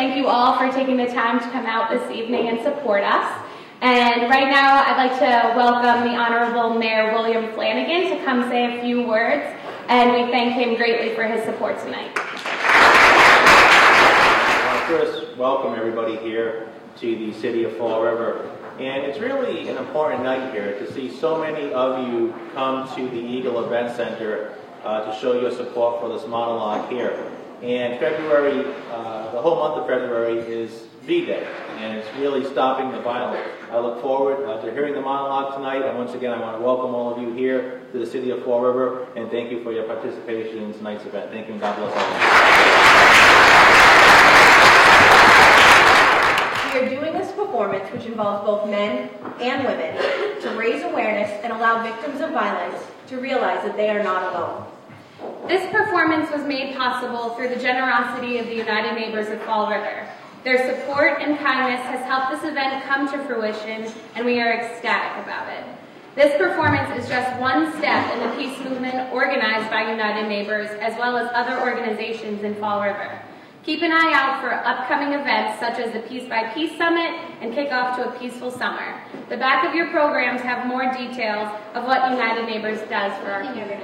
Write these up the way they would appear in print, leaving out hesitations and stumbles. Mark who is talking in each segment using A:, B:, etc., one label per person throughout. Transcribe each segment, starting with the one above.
A: thank you all for taking the time to come out this evening and support us. And right now, I'd like to welcome the Honorable Mayor William Flanagan to come say a few words, and we thank him greatly for his support tonight.
B: I want to first welcome everybody here to the city of Fall River. And it's really an important night here to see so many of you come to the Eagle Event Center to show your support for this monologue here. And February, the whole month of February is V-Day, and it's really stopping the violence. I look forward to hearing the monologue tonight, and once again, I want to welcome all of you here to the city of Fall River, and thank you for your participation in tonight's event. Thank you, and God bless
C: We
B: all.
C: are doing this performance, which involves both men and women, to raise awareness and allow victims of violence to realize that they are not alone.
A: This performance was made possible through the generosity of the United Neighbors of Fall River. Their support and kindness has helped this event come to fruition, and we are ecstatic about it. This performance is just one step in the peace movement organized by United Neighbors as well as other organizations in Fall River. Keep an eye out for upcoming events such as the Peace by Peace Summit and Kickoff to a Peaceful Summer. The back of your programs have more details of what United Neighbors does for our community.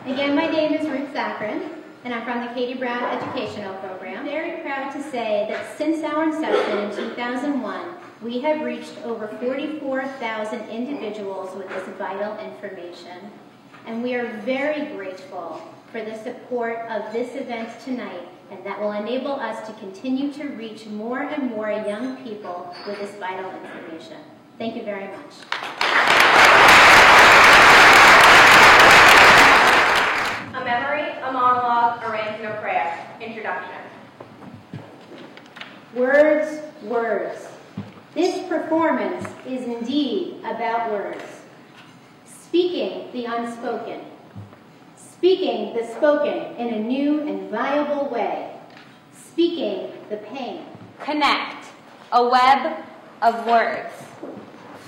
D: Again, my name is Ruth Zachrin, and I'm from the Katie Brown Educational Program. I'm very proud to say that since our inception in 2001, we have reached over 44,000 individuals with this vital information. And we are very grateful for the support of this event tonight, and that will enable us to continue to reach more and more young people with this vital information. Thank you very much.
C: A memory, a monologue, a rant, and a prayer. Introduction.
D: Words, words. This performance is indeed about words. Speaking the unspoken. Speaking the spoken in a new and viable way. Speaking the pain.
A: Connect, a web of words.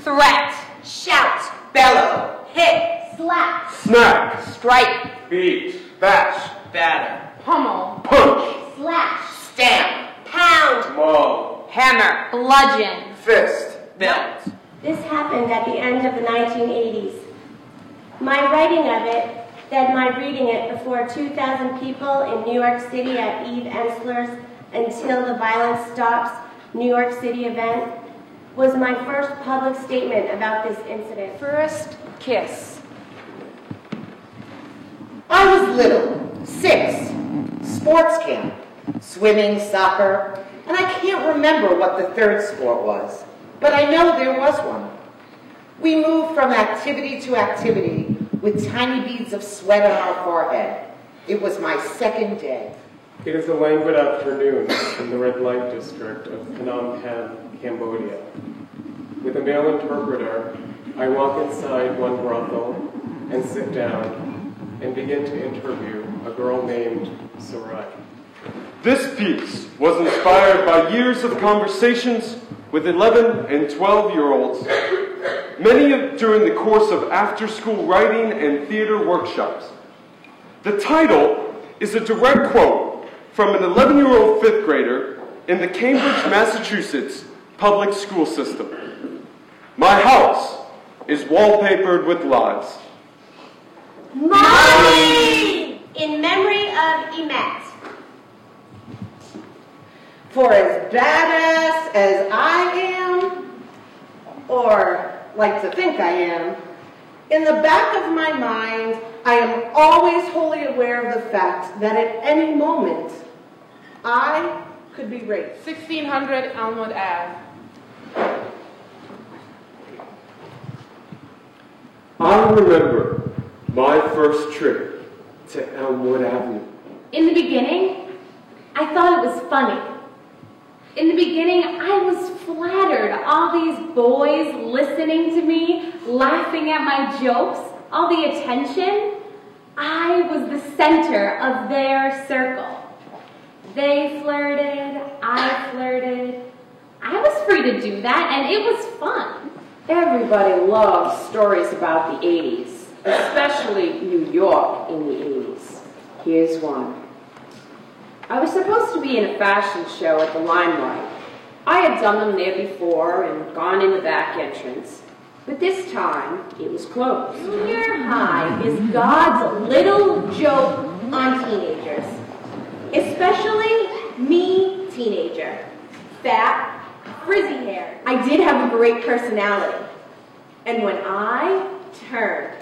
A: Threat,
C: Shout.
E: Bellow,
C: Hit.
D: Slap.
E: smack,
A: strike,
E: beat, bash,
B: Batter.
A: pummel,
E: punch,
D: Slash.
E: stamp,
C: Pound.
E: maul,
A: hammer, bludgeon,
E: fist,
B: Belt.
F: This happened at the end of the 1980s. My writing of it, then my reading it before 2,000 people in New York City at Eve Ensler's Until the Violence Stops New York City event, was my first public statement about this incident.
A: first kiss.
G: I was little, 6, sports camp, swimming, soccer, and I can't remember what the third sport was, but I know there was one. We moved from activity to activity with tiny beads of sweat on our forehead. It was my second day.
H: It is a languid afternoon in the red light district of Phnom Penh, Cambodia. With a male interpreter, I walk inside one brothel and sit down and begin to interview a girl named Sarai.
I: This piece was inspired by years of conversations with 11 and 12-year-olds, many during the course of after-school writing and theater workshops. The title is a direct quote from an 11-year-old fifth grader in the Cambridge, Massachusetts public school system. My house is wallpapered with lies.
F: Mommy! In memory of Emet.
G: For as badass as I am, or like to think I am, in the back of my mind, I am always wholly aware of the fact that at any moment, I could be raped.
J: 1600 Elmwood Ave.
I: I remember my first trip to Elmwood Avenue.
A: In the beginning, I thought it was funny. In the beginning, I was flattered. All these boys listening to me, laughing at my jokes, all the attention. I was the center of their circle. They flirted, I flirted. I was free to do that, and it was fun.
K: Everybody loves stories about the 80s, especially New York in the 80s. Here's one. I was supposed to be in a fashion show at the Limelight. I had done them there before and gone in the back entrance, but this time it was closed.
C: Junior high is God's little joke on teenagers, especially me, teenager. Fat, frizzy hair. I did have a great personality. And when I turned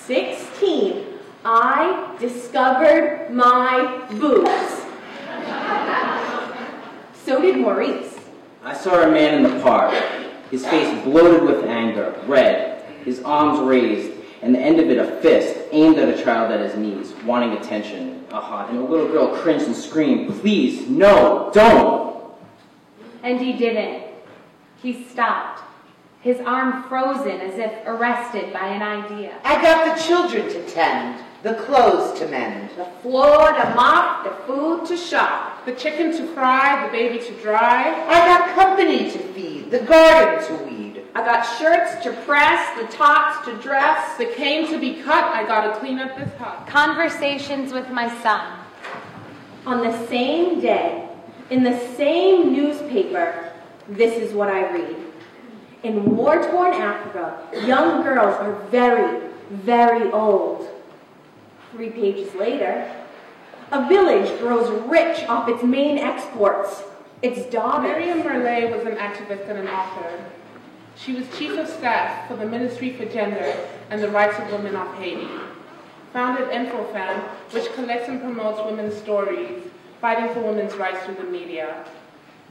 C: 16, I discovered my boobs. So did Maurice.
L: I saw a man in the park, his face bloated with anger, red, his arms raised, and the end of it a fist aimed at a child at his knees, wanting attention. And a little girl cringed and screamed, "Please, no, don't!"
A: And he didn't. He stopped, his arm frozen as if arrested by an idea.
G: I got the children to tend, the clothes to mend,
K: The floor to mop, the food to shop.
J: The chicken to fry, the baby to dry.
G: I got company to feed, the garden to weed.
K: I got shirts to press, the tots to dress.
J: The cane to be cut, I gotta clean up this hut.
A: Conversations with my son.
C: On the same day, in the same newspaper, this is what I read. In war-torn Africa, young girls are very, very old. 3 pages later, a village grows rich off its main exports, its daughters.
J: Miriam Merlet was an activist and an author. She was chief of staff for the Ministry for Gender and the Rights of Women of Haiti. Founded InfoFam, which collects and promotes women's stories, fighting for women's rights through the media.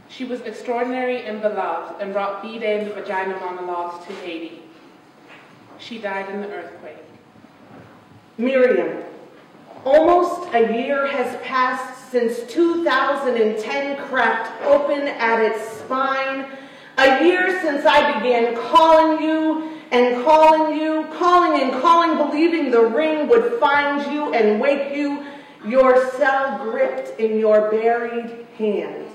J: She was extraordinary and beloved and brought B-Day and the Vagina monologues to Haiti. She died in the earthquake.
G: Miriam, almost a year has passed since 2010 cracked open at its spine. A year since I began calling you and calling you, calling and calling, believing the ring would find you and wake you, your cell gripped in your buried hand.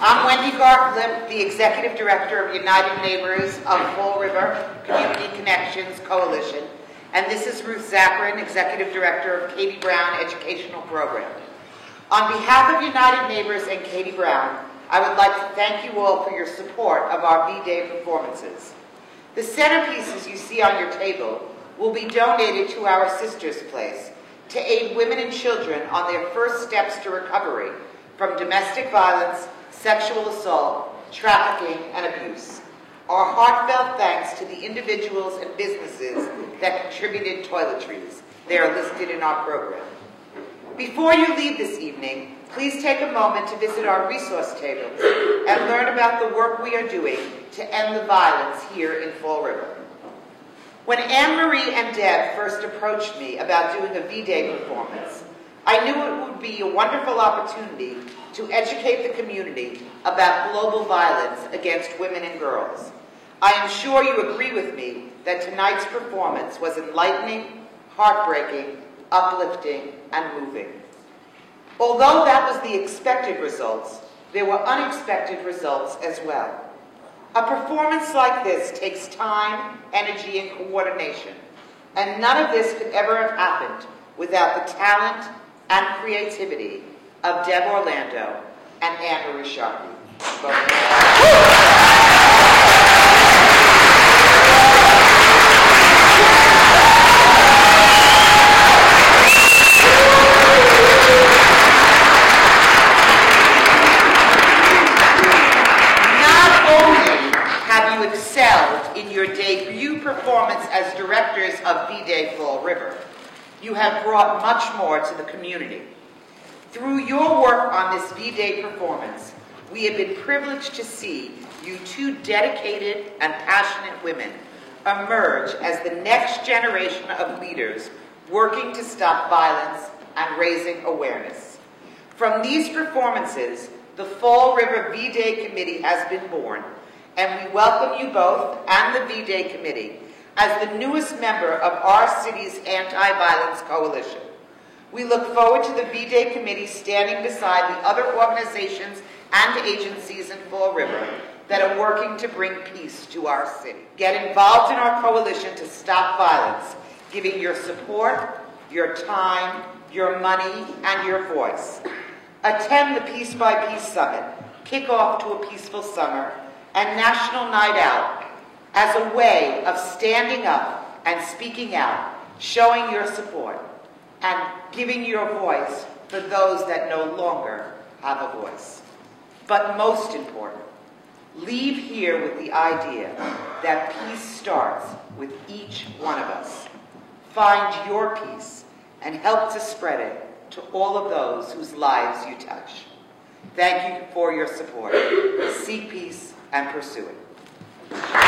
M: I'm Wendy Gartlip, the Executive Director of United Neighbors of Fall River Community Connections Coalition, and this is Ruth Zachrin, Executive Director of Katie Brown Educational Program. On behalf of United Neighbors and Katie Brown, I would like to thank you all for your support of our V-Day performances. The centerpieces you see on your table will be donated to our Sisters Place to aid women and children on their first steps to recovery from domestic violence, sexual assault, trafficking, and abuse. Our heartfelt thanks to the individuals and businesses that contributed toiletries. They are listed in our program. Before you leave this evening, please take a moment to visit our resource tables and learn about the work we are doing to end the violence here in Fall River. When Anne-Marie and Deb first approached me about doing a V-Day performance, I knew it would be a wonderful opportunity to educate the community about global violence against women and girls. I am sure you agree with me that tonight's performance was enlightening, heartbreaking, uplifting, and moving. Although that was the expected results, there were unexpected results as well. A performance like this takes time, energy, and coordination, and none of this could ever have happened without the talent and creativity of Deb Orlando and Anne-Marie Sharkey. Not only have you excelled in your debut performance as directors of V-Day Fall River, you have brought much more to the community. Through your work on this V-Day performance, we have been privileged to see you two dedicated and passionate women emerge as the next generation of leaders working to stop violence and raising awareness. From these performances, the Fall River V-Day Committee has been born, and we welcome you both and the V-Day Committee as the newest member of our city's Anti-Violence Coalition. We look forward to the V-Day Committee standing beside the other organizations and agencies in Fall River that are working to bring peace to our city. Get involved in our coalition to stop violence, giving your support, your time, your money, and your voice. Attend the Peace by Peace Summit, kick off to a peaceful summer, and National Night Out as a way of standing up and speaking out, showing your support, and giving your voice for those that no longer have a voice. But most important, leave here with the idea that peace starts with each one of us. Find your peace and help to spread it to all of those whose lives you touch. Thank you for your support. Seek peace and pursue it.